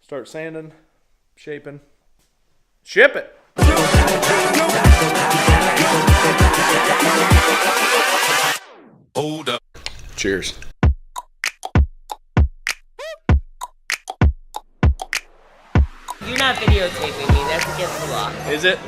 start sanding, shaping, ship it. Hold up. Cheers. You're not videotaping me. That's against the law. Is it?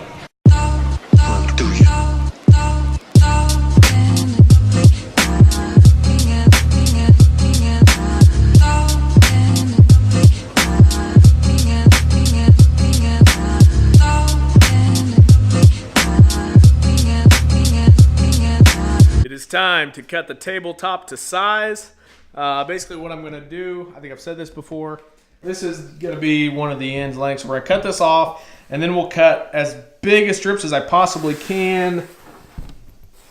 It is time to cut the tabletop to size. Basically what I'm going to do, I think I've said this before, this is going to be one of the ends lengths. We're going to cut this off, and then we'll cut as big a strips as I possibly can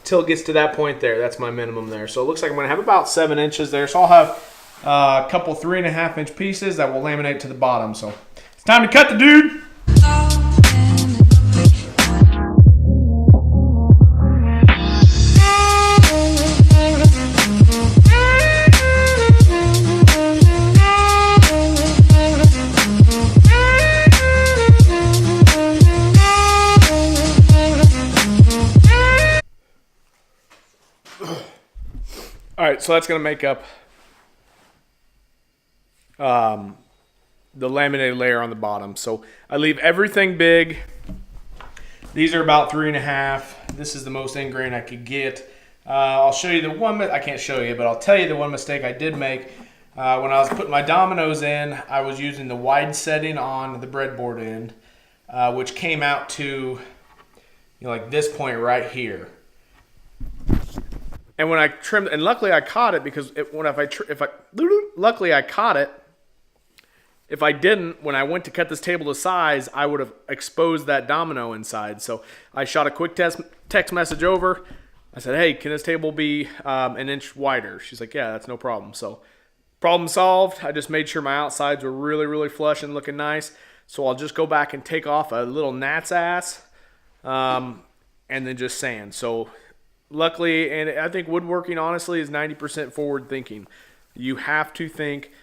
till it gets to that point there. That's my minimum there. So it looks like I'm going to have about 7 inches there. So I'll have a couple 3.5 inch pieces that will laminate to the bottom. So it's time to cut the dude. All right, so that's going to make up the laminated layer on the bottom. So I leave everything big. These are about 3.5. This is the most ingrain I could get. I'll show you the one, I can't show you, but I'll tell you the one mistake I did make. When I was putting my dominoes in, I was using the wide setting on the breadboard end, which came out to like this point right here. And when I trimmed, and luckily I caught it because luckily I caught it. If I didn't, when I went to cut this table to size, I would have exposed that domino inside. So I shot a quick text message over. I said, hey, can this table be an inch wider? She's like, yeah, that's no problem. So problem solved. I just made sure my outsides were really, really flush and looking nice. So I'll just go back and take off a little gnat's ass and then just sand. So luckily, and I think woodworking, honestly, is 90% forward thinking. You have to think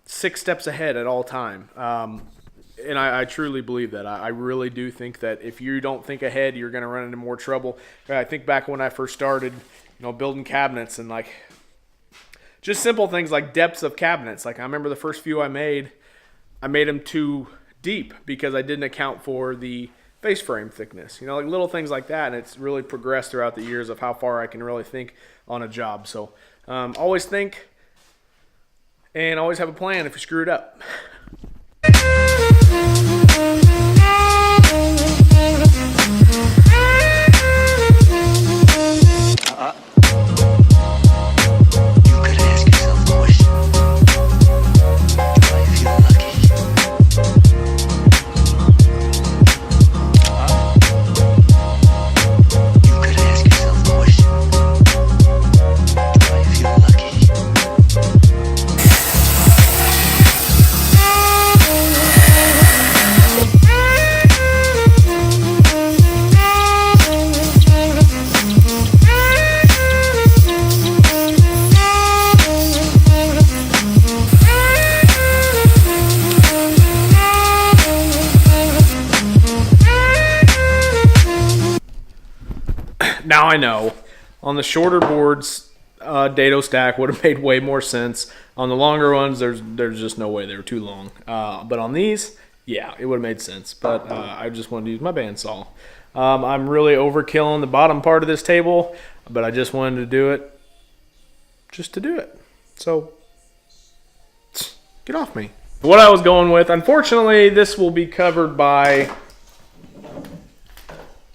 6 steps ahead at all time. And I truly believe that. I really do think that if you don't think ahead, you're going to run into more trouble. I think back when I first started, building cabinets and like just simple things like depths of cabinets. Like I remember the first few I made them too deep because I didn't account for the face frame thickness, like little things like that. And it's really progressed throughout the years of how far I can really think on a job. So always think and always have a plan if you screw it up. Now I know, on the shorter boards, dado stack would have made way more sense. On the longer ones, there's just no way, they were too long. But on these, yeah, it would have made sense. But I just wanted to use my bandsaw. I'm really overkilling the bottom part of this table, but I just wanted to do it just to do it. So, get off me. What I was going with, unfortunately, this will be covered by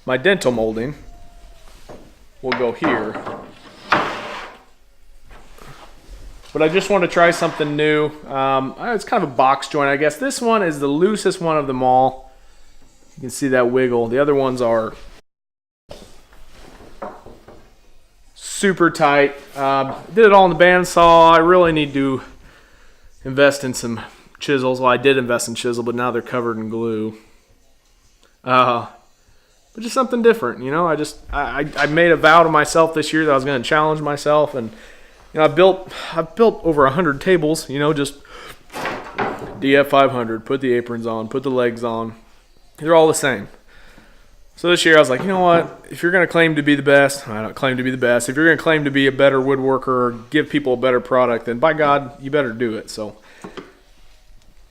my dental molding. We'll go here. But I just want to try something new. It's kind of a box joint, I guess. This one is the loosest one of them all. You can see that wiggle. The other ones are super tight. Did it all in the bandsaw. I really need to invest in some chisels. Well, I did invest in chisel, but now they're covered in glue. But just something different, I made a vow to myself this year that I was going to challenge myself, and I've built over 100 tables, just DF 500, put the aprons on, put the legs on. They're all the same. So this year I was like, you know what? If you're going to claim to be the best, I don't claim to be the best. If you're going to claim to be a better woodworker or give people a better product, then by God, you better do it. So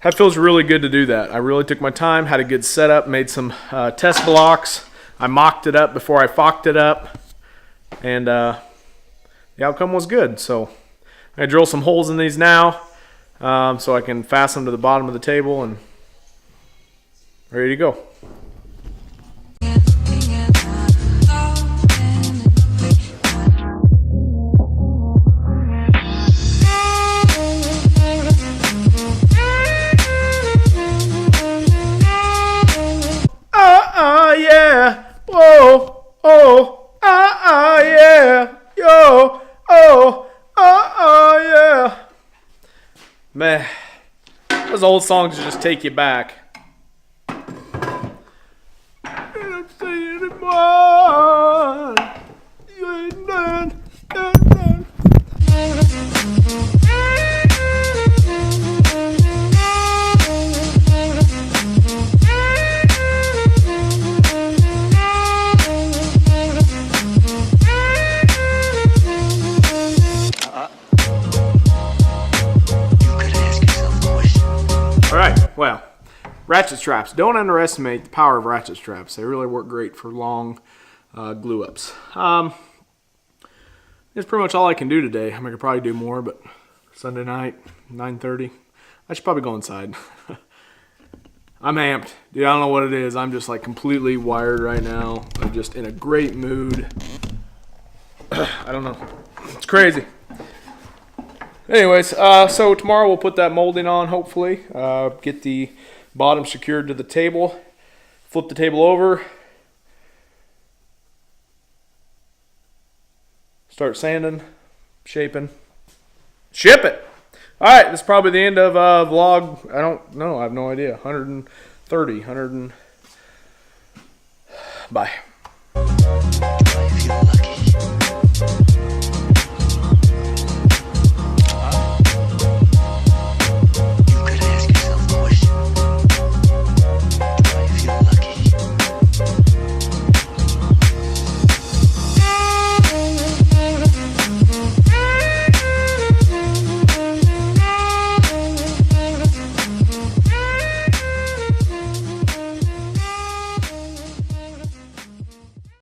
that feels really good to do that. I really took my time, had a good setup, made some test blocks. I mocked it up before I focked it up, and the outcome was good. So I drill some holes in these now so I can fasten them to the bottom of the table and ready to go. Yeah. Whoa. Oh. Yeah. Yo. Oh. Yeah. Man, those old songs just take you back. I'm saying it more. You ain't done. Well, ratchet straps. Don't underestimate the power of ratchet straps. They really work great for long glue ups. That's pretty much all I can do today. I mean, I could probably do more, but Sunday night, 9:30. I should probably go inside. I'm amped. Dude, I don't know what it is. I'm just like completely wired right now. I'm just in a great mood. I don't know. It's crazy. Anyways, so tomorrow we'll put that molding on, hopefully. Get the bottom secured to the table. Flip the table over. Start sanding, shaping. Ship it! Alright, this is probably the end of vlog. I don't know. I have no idea. 130, 100 and... Bye.